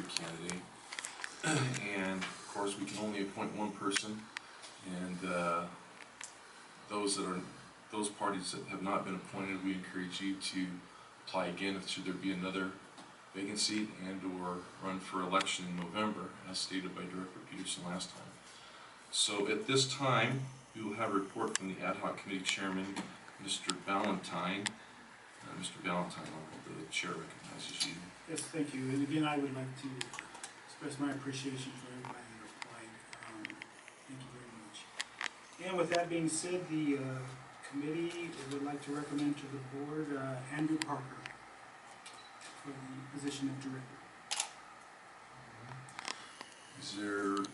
every candidate. And of course, we can only appoint one person, and those parties that have not been appointed, we encourage you to apply again should there be another vacant seat and or run for election in November, as stated by Director Peterson last time. So at this time, we will have a report from the Ad Hoc Committee Chairman, Mr. Ballentine. Mr. Ballentine, the chair recognizes you. Yes, thank you. And again, I would like to express my appreciation for everybody that applied. Thank you very much. And with that being said, the committee would like to recommend to the board Andrew Parker for the position of director. Is there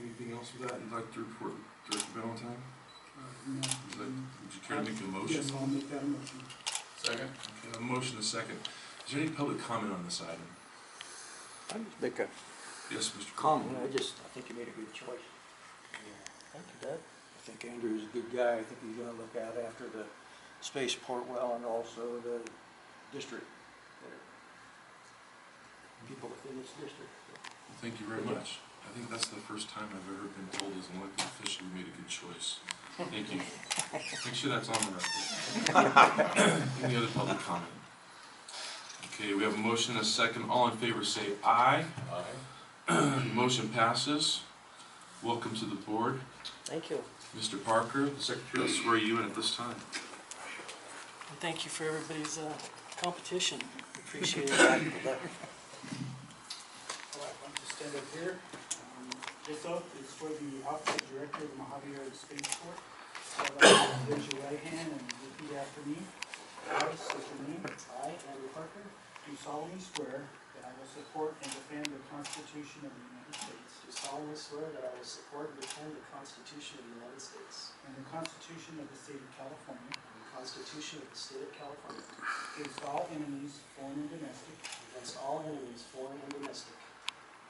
anything else with that you'd like to report, Director Ballentine? No. Would you care to make a motion? Yes, I'll make that a motion. Second. Okay, a motion and a second. Is there any public comment on this item? I'll just make a Yes, Mr. comment. I think you made a good choice. Thank you, Doug. I think Andrew's a good guy. I think he's going to look out after the Spaceport well, and also the district, people within this district. Well, thank you very much. I think that's the first time I've ever been told as an elected official we made a good choice. Thank you. Make sure that's on the record. Any other public comment? Okay, we have a motion and a second. All in favor say aye. Aye. Motion passes. Welcome to the board. Thank you. Mr. Parker, the secretary will swear you in at this time. And thank you for everybody's competition. Appreciate it. All right, I'll just stand up here. This oath is for the Office of Director of the Mojave Spaceport. So I'd like to raise your right hand and repeat after me. I state your name. I, Andrew Parker, do solemnly swear that I will support and defend the Constitution of the United States. Do solemnly swear that I will support and defend the Constitution of the United States And the Constitution of the State of California. and the Constitution of the State of California Against all enemies, foreign and domestic. against all enemies, foreign and domestic.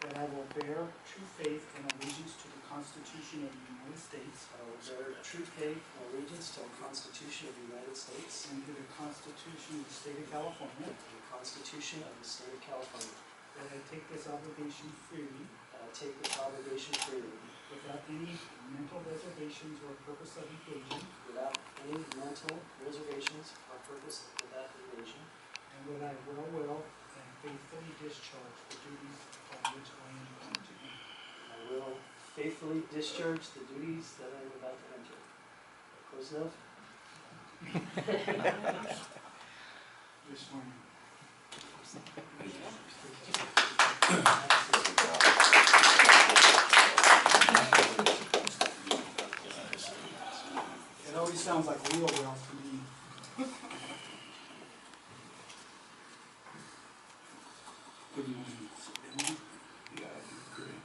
That I will bear true faith and allegiance to the Constitution of the United States. I will bear true faith and allegiance to the Constitution of the United States And to the Constitution of the State of California. and the Constitution of the State of California. That I take this obligation freely. That I take this obligation freely, Without any mental reservations or purpose of evasion. without any mental reservations or purpose of that evasion. And that I will and faithfully discharge the duties upon which I am about to enter. I will faithfully discharge the duties that I am about to enter. Close enough? This morning. It always sounds like wheel wells to me. Good morning. Yeah, great.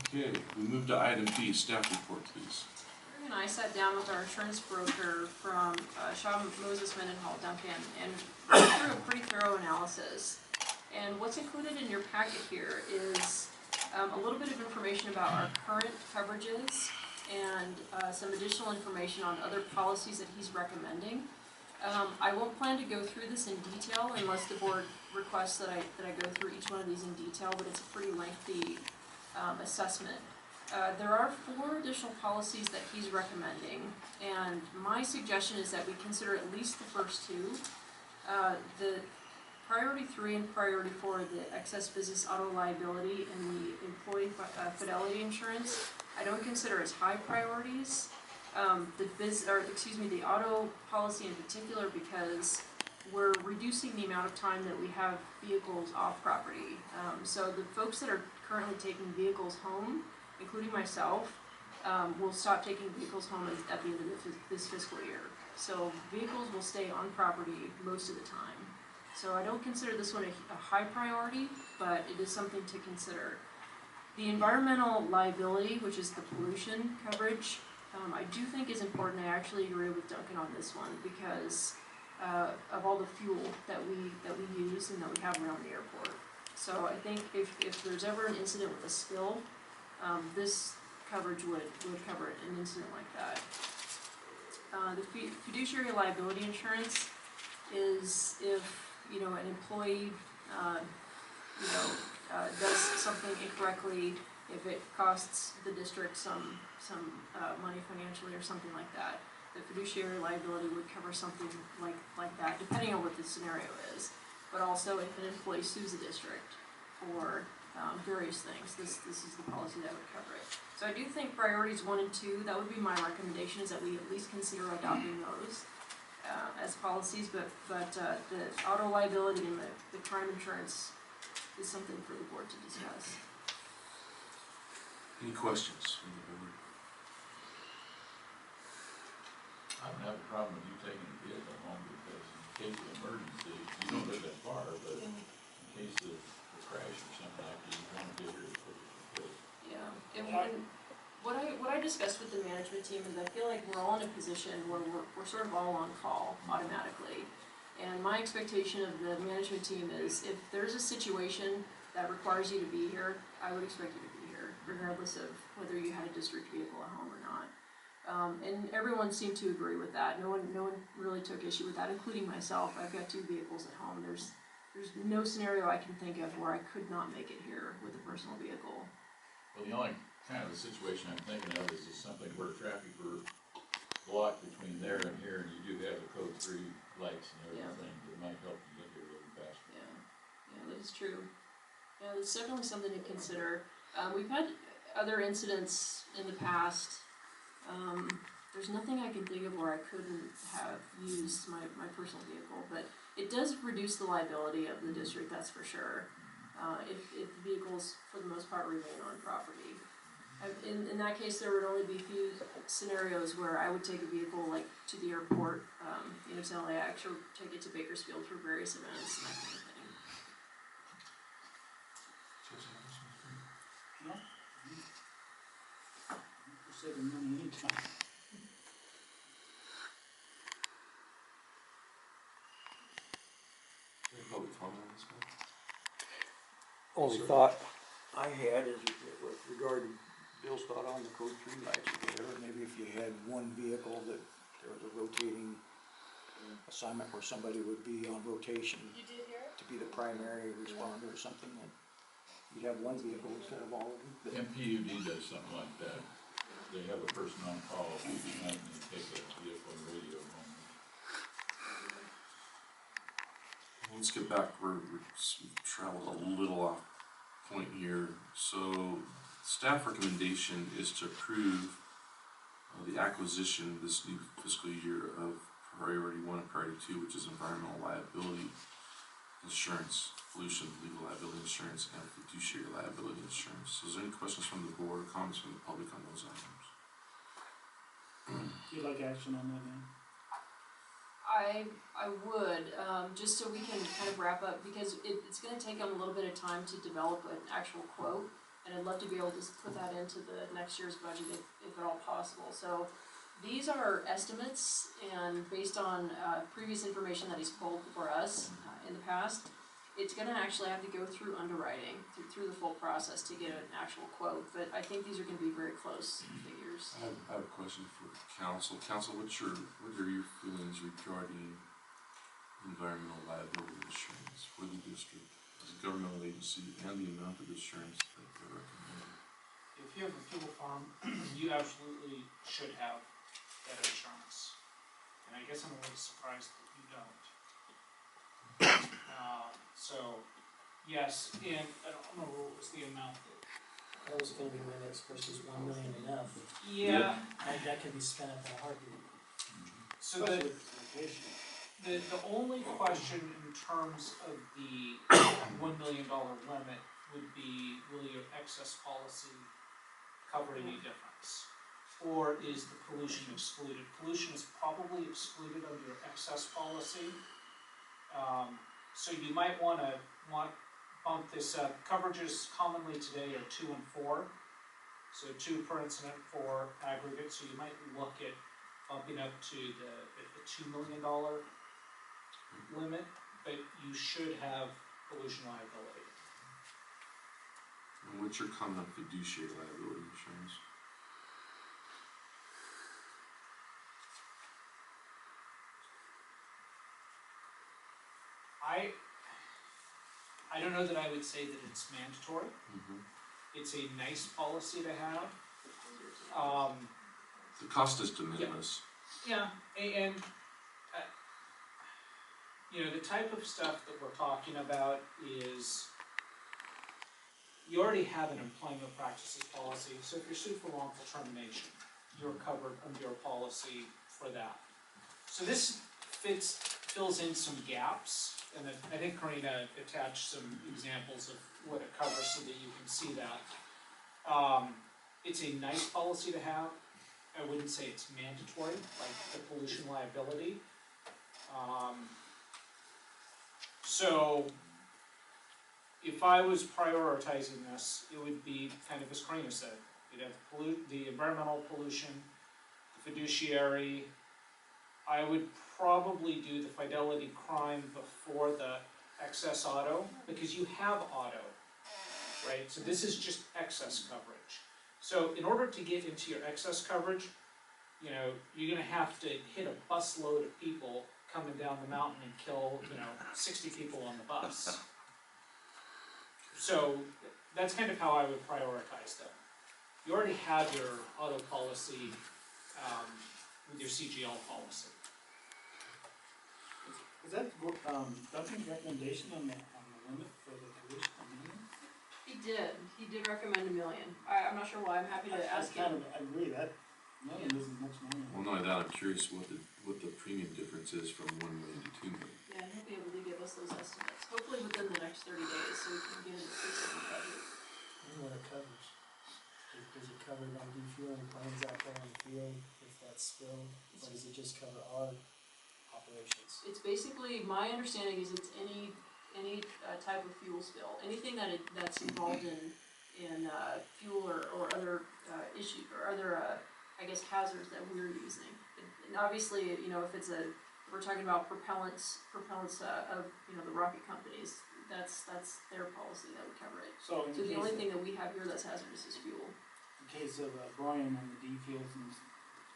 Okay, we move to item B, staff report, please. And I sat down with our insurance broker from Shaw, Moses, Mendenhall, Duncan, and went through a pretty thorough analysis. And what's included in your packet here is a little bit of information about our current coverages and some additional information on other policies that he's recommending. I won't plan to go through this in detail unless the board requests that I go through each one of these in detail, but it's a pretty lengthy assessment. There are 4 additional policies that he's recommending, and my suggestion is that we consider at least the first 2. The priority 3 and priority 4, the excess business auto liability and the employee fidelity insurance, I don't consider as high priorities. The auto policy in particular, because we're reducing the amount of time that we have vehicles off property. So the folks that are currently taking vehicles home, including myself, will stop taking vehicles home at the end of this fiscal year. So vehicles will stay on property most of the time. So I don't consider this one a high priority, but it is something to consider. The environmental liability, which is the pollution coverage, I do think is important. I actually agree with Duncan on this one because of all the fuel that we use and that we have around the airport. So I think if there's ever an incident with a spill, this coverage would cover an incident like that. The fiduciary liability insurance is if you know, an employee, does something incorrectly, if it costs the district some money financially or something like that, the fiduciary liability would cover something like that, depending on what the scenario is. But also, if an employee sues the district for various things, this is the policy that would cover it. So I do think priorities 1 and 2, that would be my recommendation, is that we at least consider adopting those as policies, but the auto liability and the crime insurance is something for the board to discuss. Any questions from the board? I don't have a problem with you taking a vehicle home because in case of emergency, you don't live that far, but in case of a crash or something like that, you want to get here as quick as you could. Yeah, and what I discussed with the management team is I feel like we're all in a position where we're sort of all on call automatically. And my expectation of the management team is if there's a situation that requires you to be here, I would expect you to be here, regardless of whether you had a district vehicle at home or not. And everyone seemed to agree with that. No one really took issue with that, including myself. I've got 2 vehicles at home. There's no scenario I can think of where I could not make it here with a personal vehicle. Well, the only kind of a situation I'm thinking of is something where traffic were blocked between there and here, and you do have the code 3 lights and everything, that might help you get here a little faster. Yeah, that is true. Yeah, that's definitely something to consider. We've had other incidents in the past. There's nothing I can think of where I couldn't have used my personal vehicle, but it does reduce the liability of the district, that's for sure. If the vehicles, for the most part, remain on property. In that case, there would only be a few scenarios where I would take a vehicle like to the airport, to LAX, or take it to Bakersfield for various events and that kind of thing. No? We're saving money anytime. Any public comment on this one? Only thought I had is with regard to Bill's thought on the code 3 lights or whatever, maybe if you had one vehicle that there was a rotating assignment where somebody would be on rotation to be the primary responder or something, and you'd have one vehicle instead of all of them. MPUD does something like that. They have a person on call each night and they take a vehicle and radio home. Let's get back, we've traveled a little off point here. So staff recommendation is to approve the acquisition this new fiscal year of priority 1 and priority 2, which is environmental liability insurance, pollution, legal liability insurance, and fiduciary liability insurance. So is there any questions from the board or comments from the public on those items? Do you like action on that, man? I would, just so we can kind of wrap up, because it's gonna take them a little bit of time to develop an actual quote, and I'd love to be able to just put that into the next year's budget if at all possible. So these are estimates, and based on previous information that he's pulled for us in the past, it's gonna actually have to go through underwriting, through the full process to get an actual quote, but I think these are gonna be very close figures. I have a question for council. Council, what are your feelings regarding environmental liability insurance for the district as a governmental agency, and the amount of insurance that they're recommending? If you have a fuel farm, you absolutely should have that insurance. And I guess I'm a little surprised that you don't. So, yes, and I don't remember what was the amount That was gonna be my next question, is 1 million enough? Yeah, That can be spent at the heartbeat. so the only question in terms of the $1 million limit would be, will your excess policy cover any difference? Or is the pollution excluded? Pollution is probably excluded under your excess policy. So you might bump this up. Coverages commonly today are 2 and 4. So 2 per incident, 4 aggregate. So you might look at bumping up to the $2 million limit, but you should have pollution liability. And what's your comment on fiduciary liability insurance? I don't know that I would say that it's mandatory. Mhm. It's a nice policy to have. The cost is de minimis. Yeah, and you know, the type of stuff that we're talking about is, you already have an employment practices policy, so if you're sued for wrongful termination, you're covered under your policy for that. So this fills in some gaps, and I think Karina attached some examples of what it covers so that you can see that. It's a nice policy to have. I wouldn't say it's mandatory, like the pollution liability. So if I was prioritizing this, it would be kind of as Karina said. You'd have the environmental pollution, the fiduciary. I would probably do the fidelity crime before the excess auto, because you have auto, right? So this is just excess coverage. So in order to get into your excess coverage, you know, you're gonna have to hit a busload of people coming down the mountain and kill, 60 people on the bus. So that's kind of how I would prioritize them. You already have your auto policy with your CGL policy. Is that, Duncan's recommendation on the limit for the pollution? He did recommend $1 million. I'm not sure why, I'm happy to ask him. I agree, that million isn't much money. Well, not only that, I'm curious what the premium difference is from 1 million to 2 million. Yeah, and he'll be able to give us those estimates, hopefully within the next 30 days, so we can get it fixed in the budget. What it covers. Does it cover like defueling planes out there on the field if that's spilled, or does it just cover our operations? It's basically, my understanding is it's any type of fuel spill, anything that's involved in fuel or other issues, or other, I guess, hazards that we're using. And obviously, if we're talking about propellants of, the rocket companies, that's their policy that would cover it. So in The only thing that we have here that's hazardous is fuel. in case of Brian and the D fields and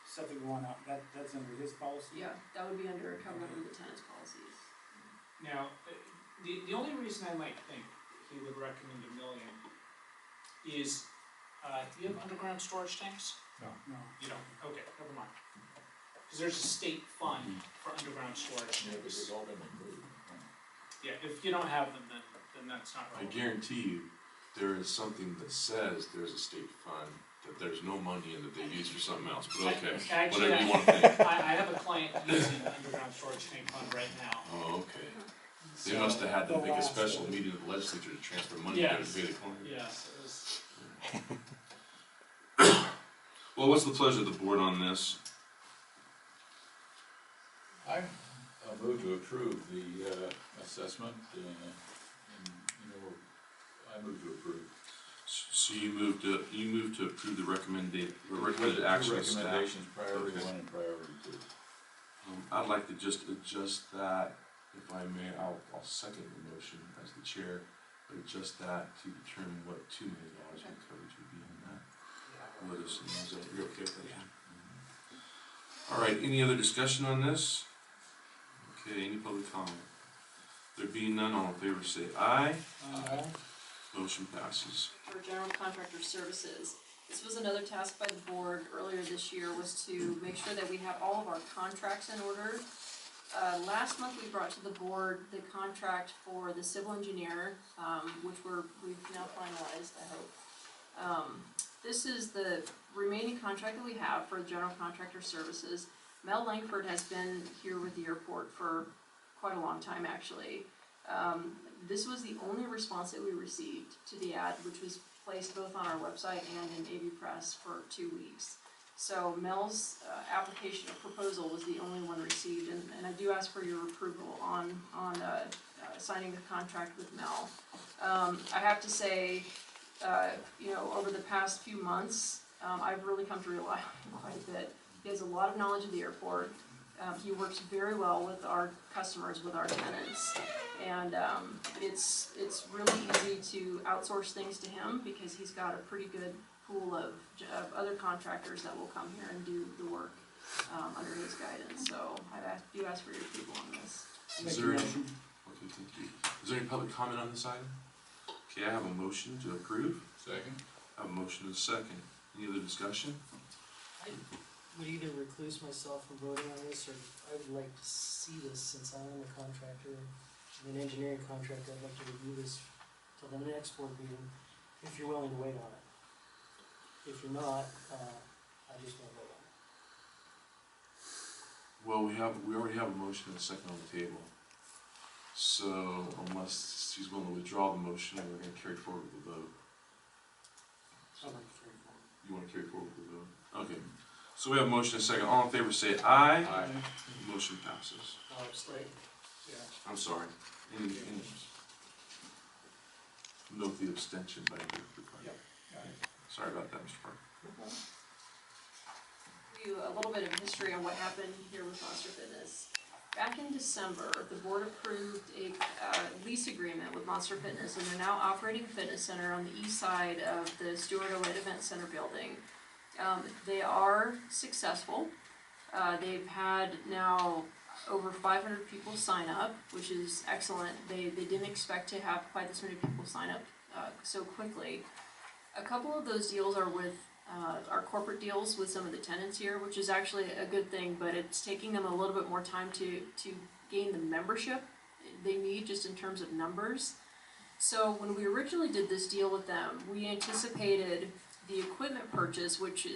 stuff that go on out, that's under his policy? Yeah, that would be covered under the tenant's policies. Now, the only reason I might think he would recommend $1 million is, do you have underground storage tanks? No. You don't? Okay, never mind. Because there's a state fund for underground storage Yeah, but tanks. they've all been included. Yeah, if you don't have them, then that's not I relevant. guarantee you, there is something that says there's a state fund, that there's no money in that they use for something else, but okay, Actually, whatever you want to think. I have a client using the underground storage tank fund right now. Oh, okay. They must have had to make a special meeting of the legislature to transfer money there to Yes. pay the client. Yes, it was. Well, what's the pleasure of the board on this? I move to approve the assessment, and, I move to approve. So you move to approve the recommended Two action of staff. recommendations, priority Okay. 1 and priority 2. I'd like to just adjust that, if I may, I'll second the motion as the chair, but adjust that to determine what $2 million in coverage would be on that. Let us know, is that, you're okay with that? Yeah. All right, any other discussion on this? Okay, any public comment? There being none, all in favor say aye. Motion passes. For general contractor services, this was another task by the board earlier this year, was to make sure that we have all of our contracts in order. Last month, we brought to the board the contract for the civil engineer, which we've now finalized, I hope. This is the remaining contract that we have for general contractor services. Mel Langford has been here with the airport for quite a long time, actually. This was the only response that we received to the ad, which was placed both on our website and in AV Press for 2 weeks. So Mel's application or proposal was the only one received, and I do ask for your approval on signing the contract with Mel. I have to say, over the past few months, I've really come to rely on him quite a bit. He has a lot of knowledge of the airport. He works very well with our customers, with our tenants, and it's really easy to outsource things to him because he's got a pretty good pool of other contractors that will come here and do the work under his guidance. So I do ask for your approval on this. Is there any, okay, Is there any public comment on this item? Okay, I have a motion to approve. Second? I have a motion and a second. Any other discussion? I would either recluse myself from voting on this, or I would like to see this, since I am a contractor, I'm an engineering contractor, I'd like to review this till the next board meeting, if you're willing to wait on it. If you're not, I just won't vote on it. Well, we already have a motion and a second on the table. So unless she's willing to withdraw the motion, we're gonna carry forward with the vote. I'd like to carry forward. You wanna carry forward with the vote? Okay. So we have a motion and a second. All in favor say aye. Aye. Motion passes. I'll abstain. I'm sorry. Any note the abstention by Director Park. Yep. Sorry about that, Mr. Park. Give you a little bit of history on what happened here with Monster Fitness. Back in December, the board approved a lease agreement with Monster Fitness, and they're now operating a fitness center on the east side of the Stuart Olin Event Center building. They are successful. They've had now over 500 people sign up, which is excellent. They didn't expect to have quite this many people sign up so quickly. A couple of those deals are with our corporate deals with some of the tenants here, which is actually a good thing, but it's taking them a little bit more time to gain the membership they need just in terms of numbers. So when we originally did this deal with them, we anticipated the equipment purchase, which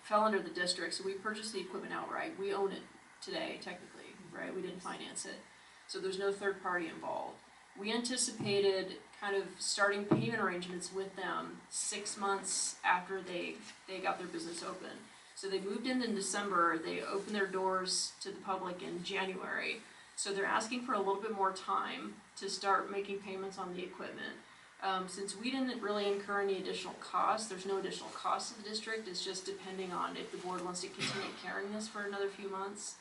fell under the district, so we purchased the equipment outright. We own it today, technically, right? We didn't finance it. So there's no third party involved. We anticipated kind of starting payment arrangements with them 6 months after they got their business open. So they moved in December, they opened their doors to the public in January. So they're asking for a little bit more time to start making payments on the equipment. Since we didn't really incur any additional costs, there's no additional cost to the district, it's just depending on if the board wants to continue carrying this for another few months.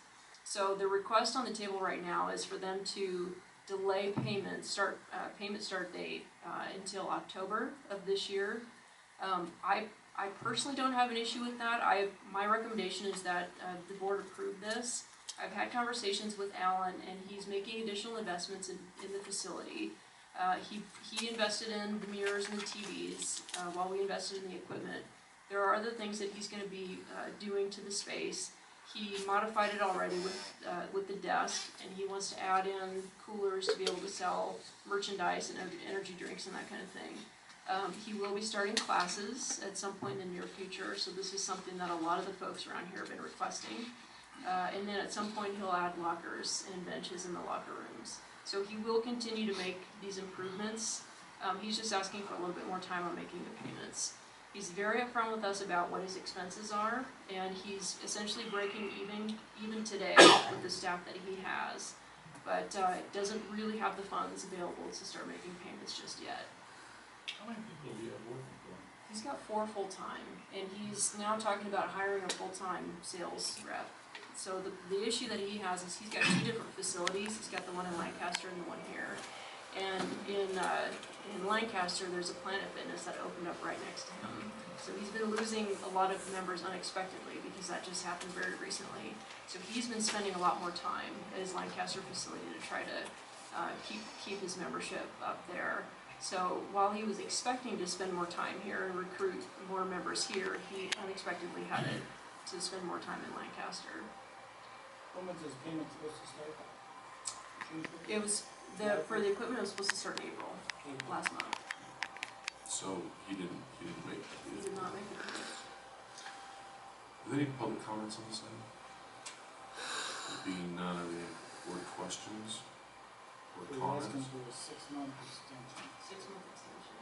So the request on the table right now is for them to delay payment start date until October of this year. I personally don't have an issue with that. My recommendation is that the board approve this. I've had conversations with Allen, and he's making additional investments in the facility. He invested in the mirrors and the TVs while we invested in the equipment. There are other things that he's going to be doing to the space. He modified it already with the desk, and he wants to add in coolers to be able to sell merchandise and energy drinks and that kind of thing. He will be starting classes at some point in the near future, so this is something that a lot of the folks around here have been requesting. And then at some point he'll add lockers and benches in the locker rooms. So he will continue to make these improvements. He's just asking for a little bit more time on making the payments. He's very upfront with us about what his expenses are, and he's essentially breaking even today with the staff that he has, but doesn't really have the funds available to start making payments just yet. How many people do you have working for him? He's got 4 full-time, and he's now talking about hiring a full-time sales rep. So the issue that he has is he's got 2 different facilities. He's got the one in Lancaster and the one here. And in Lancaster, there's a Planet Fitness that opened up right next to him. So he's been losing a lot of members unexpectedly because that just happened very recently. So he's been spending a lot more time at his Lancaster facility to try to keep his membership up there. So while he was expecting to spend more time here and recruit more members here, he unexpectedly had to spend more time in Lancaster. When was this payment supposed to start? June 1st? It was for the equipment, it was supposed to start in April last month. So he didn't make it. He did not make it. Are there any public comments on this item? There being none, are there any board questions or We're asking comments? for a 6-month extension. 6-month extension.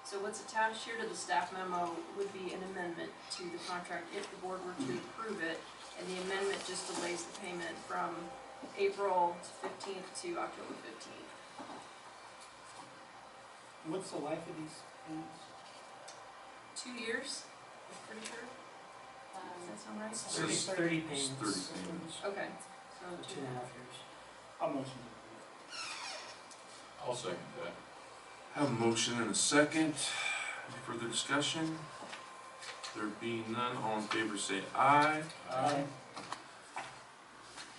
So what's attached here to the staff memo would be an amendment to the contract if the board were to approve it, and the amendment just delays the payment from April 15th to October 15th. What's the life of these payments? 2 years, I'm pretty sure. Does that sound right? 30 It's payments. 30 payments. Okay, so For 2.5 years. I'll motion to approve. I'll second that. Have a motion and a second. Any further discussion? There being none, all in favor say aye.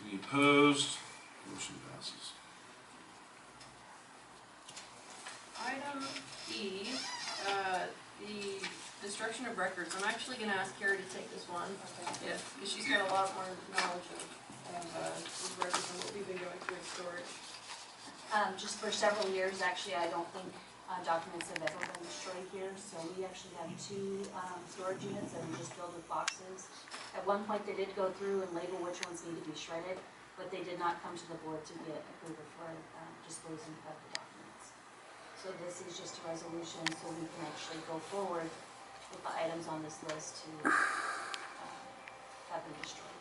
Any opposed? Motion passes. construction of records, I'm actually gonna ask Carrie to take this one. Okay. Yeah, because she's got a lot more knowledge of, these records and what we've been going through in storage. Just for several years, actually, I don't think documents have ever been destroyed here, so we actually have two storage units that are just filled with boxes. At one point, they did go through and label which ones need to be shredded, but they did not come to the board to get approval for disposing of the documents. So this is just a resolution so we can actually go forward with the items on this list to have them destroyed.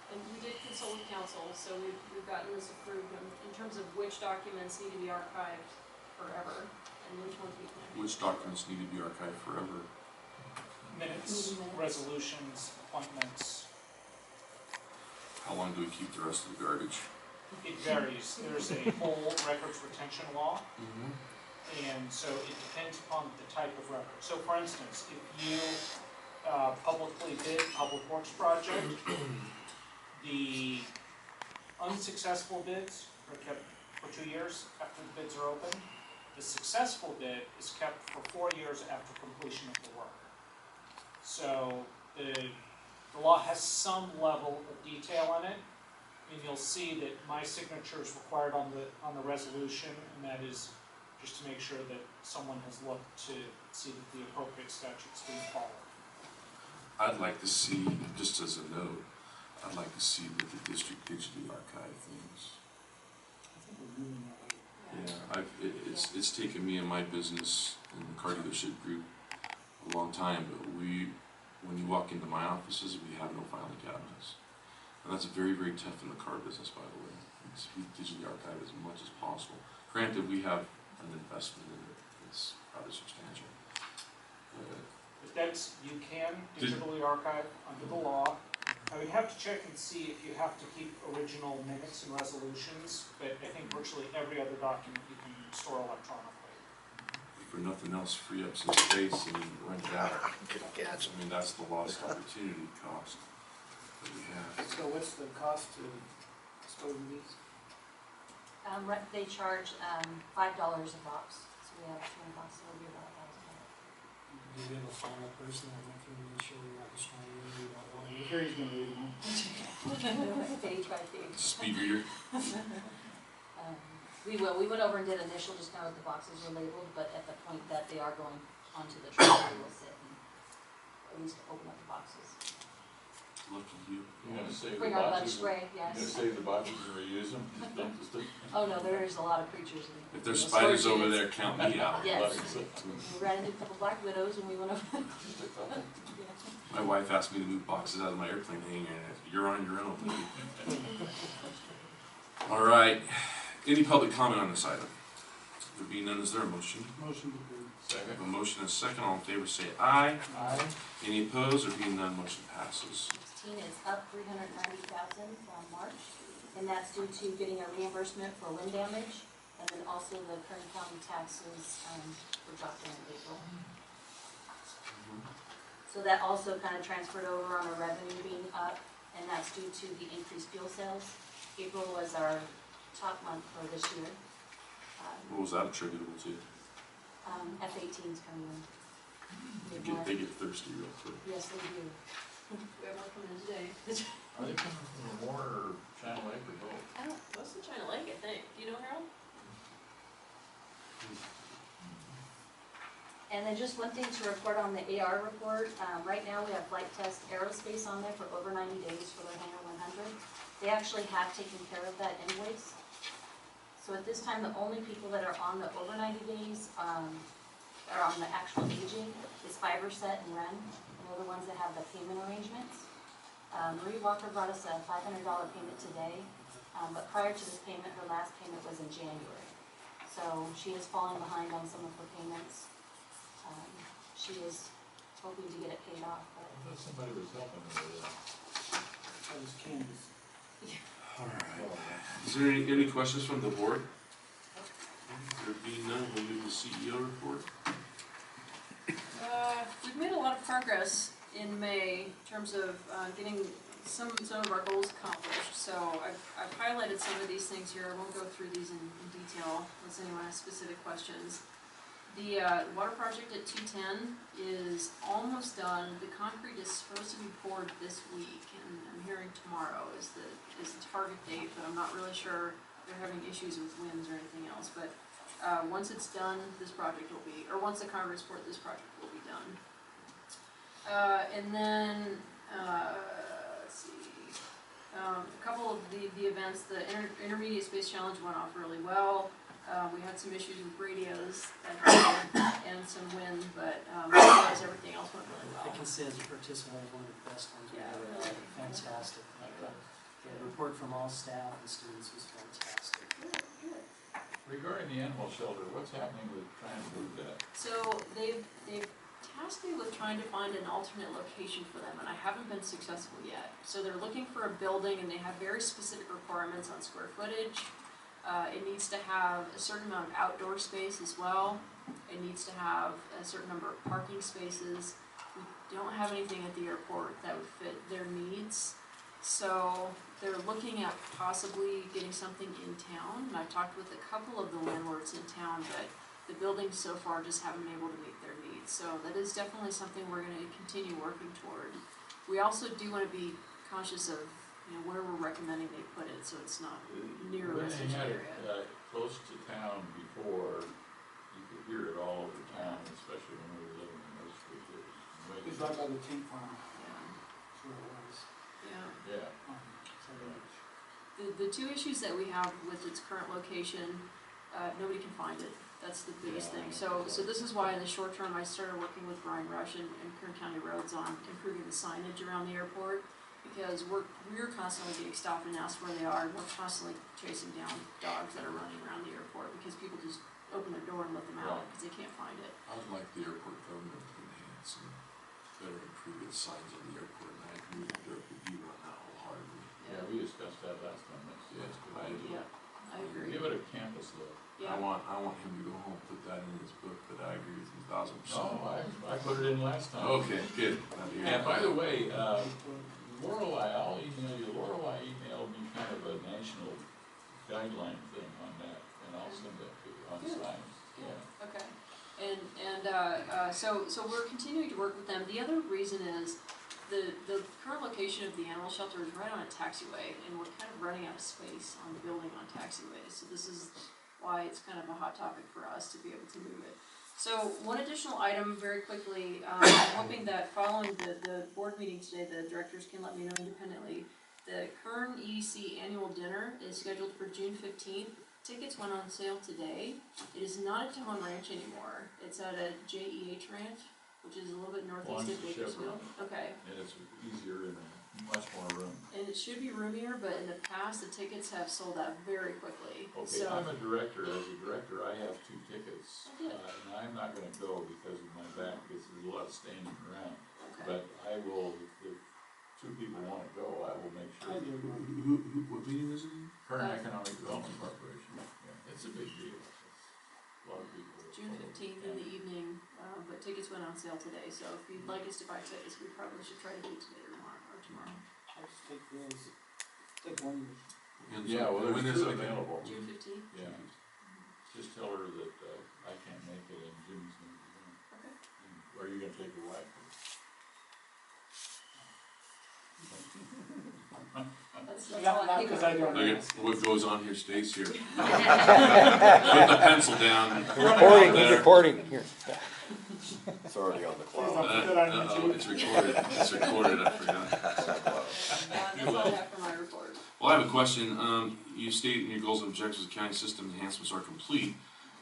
And we did consult with council, so we've gotten this approved in terms of which documents need to be archived forever and which ones we can. Which documents need to be archived forever? Minutes, Meeting minutes. resolutions, appointments, How long do we keep the rest of the garbage? it varies. There's a whole records retention law, and so it depends upon the type of record. So for instance, if you publicly bid public works project, the unsuccessful bids are kept for 2 years after the bids are open. The successful bid is kept for 4 years after completion of the work. So the law has some level of detail in it, and you'll see that my signature is required on the resolution, and that is just to make sure that someone has looked to see that the appropriate statute's being followed. I'd like to see, just as a note, I'd like to see that the district digitally archive things. I think we're moving that way. Yeah, it's taken me and my business in the car dealership group a long time, but when you walk into my offices, we have no filing cabinets. And that's very, very tough in the car business, by the way. We digitally archive as much as possible. Granted, we have an investment in it that's rather substantial. But that's, you can digitally archive under the law. I would have to check and see if you have to keep original minutes and resolutions, but I think virtually every other document you can store electronically. For nothing else, free up some space and rent it out. I mean, that's the lost opportunity cost that we have. So what's the cost to dispose of these? They charge $5 a box, so we have 200 boxes, so it'll be about $1,000. Do we have a final person that went through and made sure we're not destroying anything we don't want? Here he's gonna read them. Page by page. Speed reader. We went over and did initial, just kind of what the boxes were labeled, but at the point that they are going onto the truck, we will sit and at least open up the boxes. Lucky you. You're gonna save the Bring our lunch boxes, spray, you're gonna yes. save the boxes and reuse them, just dump the stuff. Oh, no, there's a lot of creatures in there. If there's The spiders storage over units. there, count me out. Yes. We ran into a couple black widows and we went over. Just a couple. My wife asked me to move boxes out of my airplane hangar, and you're on your own. All right, any public comment on this item? There being none, is there a motion? Motion to approve. I have a motion and a second, all in favor say aye. Aye. Any opposed, there being none, motion passes. 16 is up $390,000 from March, and that's due to getting a reimbursement for wind damage, and then also the Kern County taxes were dropped in April. So that also kind of transferred over on our revenue being up, and that's due to the increased fuel sales. April was our top month for this year. What was that attributable to? F-18's coming in. They get thirsty real quick. Yes, they do. We have one coming in today. Are they coming from the Warner or China Lake or both? I don't, most of China Lake, I think. Do you know, Harold? And then just one thing to report on the AR report, right now we have Flight Test Aerospace on there for over 90 days for their Hangar 100. They actually have taken care of that invoice. So at this time, the only people that are on the over 90 days, are on the actual aging, is Fiverset and Ren, and they're the ones that have the payment arrangements. Marie Walker brought us a $500 payment today, but prior to this payment, her last payment was in January. So she is falling behind on some of her payments. She is hoping to get it paid off, I but thought somebody was helping her with that. That was Candace. All right. Is there any questions from the board? There being none, we'll move to CEO report. We've made a lot of progress in May in terms of getting some of our goals accomplished. So I've highlighted some of these things here. I won't go through these in detail unless anyone has specific questions. The water project at 210 is almost done. The concrete is supposed to be poured this week, and I'm hearing tomorrow is the target date, but I'm not really sure. They're having issues with winds or anything else, but once it's done, this project will be, or once the concrete's poured, this project will be done. And then, let's see, a couple of the events, the Intermediate Space Challenge went off really well. We had some issues with radios and some wind, but otherwise everything else went really well. I can say as a participant, one of the best ones we Yeah, had. really. Fantastic. The report from all staff and students was fantastic. Good, good. Regarding the animal shelter, what's happening with trying to move that? So they've tasked me with trying to find an alternate location for them, and I haven't been successful yet. So they're looking for a building, and they have very specific requirements on square footage. It needs to have a certain amount of outdoor space as well. It needs to have a certain number of parking spaces. We don't have anything at the airport that would fit their needs. So they're looking at possibly getting something in town. And I've talked with a couple of the landlords in town, but the buildings so far just haven't been able to meet their needs. So that is definitely something we're going to continue working toward. We also do want to be conscious of where we're recommending they put it, so it's not near a residential area. When they had it close to town before, you could hear it all over town, especially when we were living in those streets. It's right by the tank farm, Yeah, that's where it was. yeah. Yeah. The two issues that we have with its current location, nobody can find it. That's the biggest thing. So this is why in the short term I started working with Brian Rush and Kern County Roads on improving the signage around the airport, because we're constantly getting stopped and asked where they are, and we're constantly chasing down dogs that are running around the airport because people just open their door and let them out because they can't find it. I would like the airport government to enhance and better improve its signs on the airport, and I agree with Director Deaver on that wholeheartedly. Yeah, we discussed that last time. That's a good idea. Yeah, I agree. Give it a campus look. Yeah. I want him to go home, put that in his book, but I agree with you 1,000%. No, I put it in last time. Okay, good. And by the way, Lorelei, I'll email you, Lorelei emailed me kind of a national guideline thing on that, and I'll send that to you on Good. signs. Yeah, okay. So we're continuing to work with them. The other reason is the current location of the animal shelter is right on a taxiway, and we're kind of running out of space on the building on taxiways. So this is why it's kind of a hot topic for us to be able to move it. So one additional item very quickly, I'm hoping that following the board meeting today, the directors can let me know independently. The Kern EDC annual dinner is scheduled for June 15th. Tickets went on sale today. It is not at Tejon Ranch anymore. It's at a JEH Ranch, which is a little bit northeast of Bakersfield. Okay. And it's easier and much more room. And it should be roomier, but in the past, the tickets have sold out very quickly. Okay, So, I'm a director. As a director, I have 2 tickets. Oh, good. And I'm not gonna go because of my back, because there's a lot of standing around. okay. But I will, if 2 people wanna go, I will make sure. What meeting is it? Kern Economic Development Corporation, yeah, it's a big deal. It's a lot of people. June 15th in the evening, but tickets went on sale today, so if you'd like us to buy tickets, we probably should try to do it today or tomorrow. I'll just take those, take one. Yeah, well, when there's is 2 it available. June 15th? Yeah, just tell her that, I can't make it and Jimmy's gonna be there. Okay. Or are you gonna take your wife? That's Not, all I not think. because I don't Look at ask. what goes on here stays here. Put the pencil down. Recording, he's recording, here. It's already on the Please cloud. don't put that on Uh-oh, YouTube. it's recorded, I forgot. That's all I have for my report. Well, I have a question. You state in your goals and objectives, the county system enhancements are complete.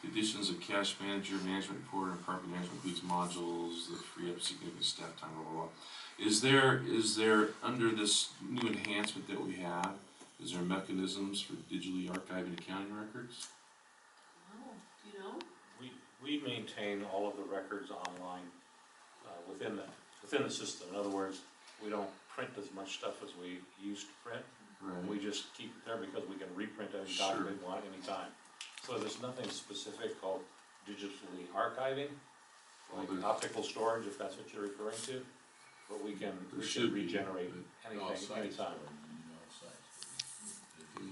The additions of cash manager, management report, and property management includes modules that free up significant staff time, blah, blah, blah. Is there, under this new enhancement that we have, is there mechanisms for digitally archiving accounting records? Oh, you know? We maintain all of the records online, within the system. In other words, we don't print as much stuff as we used to print. Right. We just keep it there because we can reprint any Sure. document we want anytime. So there's nothing specific called digitally archiving, Well, like there's- optical storage, if that's what you're referring to. But we can There should be, regenerate All anything, sites, anytime. all sites.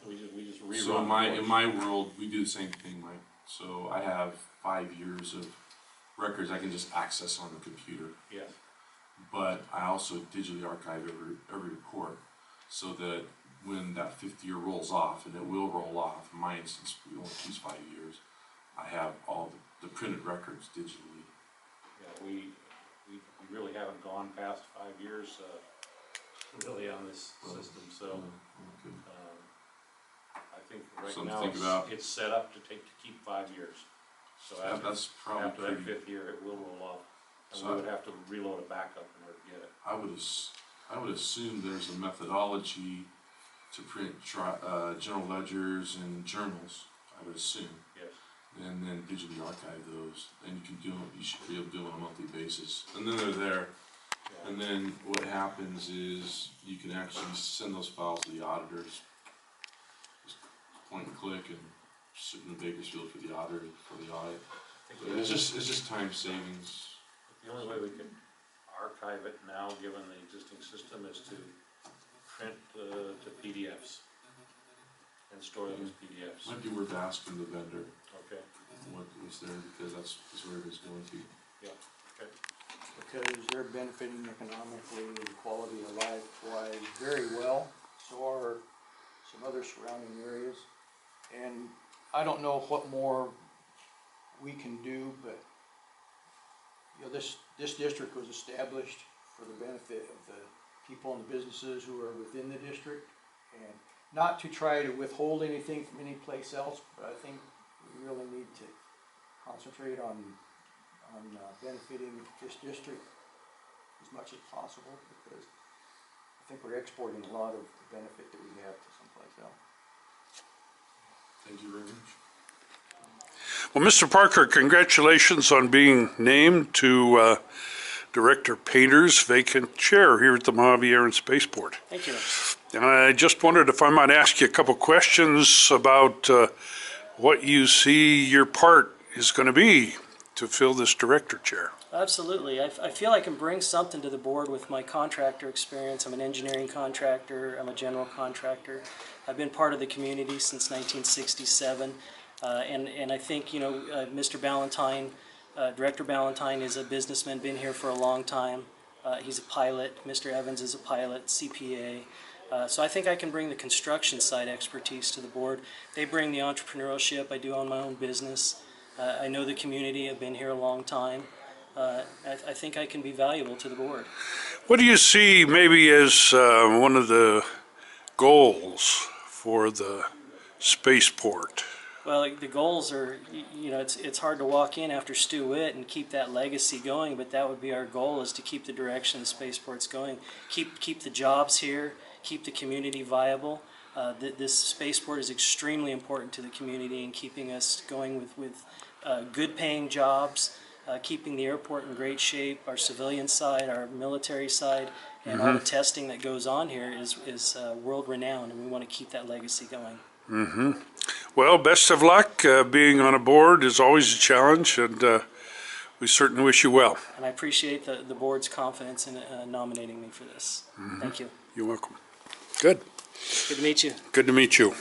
We just rerun. So in my world, we do the same thing. My So I have 5 years of records I can just access on the computer. Yes. But I also digitally archive every report, so that when that 5th year rolls off, and it will roll off, in my instance, we only choose 5 years, I have all the printed records digitally. Yeah, we really haven't gone past 5 years, really on this system, so, Okay. I think right Something to now think about. it's set up to keep 5 years. So Yeah, that's probably after that pretty. 5th year, it will roll off, and So we would have to reload a backup in order to get it. I would assume there's a methodology to print general ledgers and journals. I would assume. Yes. And then digitally archive those, and you should be able to do it on a monthly basis, and then they're there. Yeah. And then what happens is you can actually send those files to the auditors. Just point and click and sit in the Bakersfield for the auditor for the audit. But it's just time savings. The only way we can archive it now, given the existing system, is to print to PDFs and store them as PDFs. Might be worth asking the vendor Okay. what was there, because that's where it's going to. Yeah. Okay. Because they're benefiting economically and quality of life wise very well, so are some other surrounding areas. And I don't know what more we can do, but you know, this district was established for the benefit of the people and the businesses who are within the district, and not to try to withhold anything from any place else, but I think we really need to concentrate on benefiting this district as much as possible, because I think we're exporting a lot of the benefit that we have to someplace else. Thank you very much. Well, Mr. Parker, congratulations on being named to Director Painter's vacant chair here at the Mojave Air and Spaceport. Thank you. And I just wondered if I might ask you a couple questions about what you see your part is going to be to fill this director chair. Absolutely. I feel I can bring something to the board with my contractor experience. I'm an engineering contractor. I'm a general contractor. I've been part of the community since 1967. And I think, you know, Mr. Ballentine, Director Ballentine is a businessman, been here for a long time. He's a pilot. Mr. Evans is a pilot, CPA. So I think I can bring the construction side expertise to the board. They bring the entrepreneurship. I do own my own business. I know the community. I've been here a long time. I think I can be valuable to the board. What do you see maybe as one of the goals for the spaceport? Well, the goals are, you know, it's hard to walk in after Stu Witt and keep that legacy going, but that would be our goal, is to keep the direction the spaceport's going, keep the jobs here, keep the community viable. This spaceport is extremely important to the community in keeping us going with good paying jobs, keeping the airport in great shape, our civilian side, our military side, and all the testing that goes on here is world renowned, and we want to keep that legacy going. Mm-hmm. Well, best of luck. Being on a board is always a challenge, and we certainly wish you well. And I appreciate the board's confidence in nominating me for this. Thank you. You're welcome. Good. Good to meet you. Good to meet you.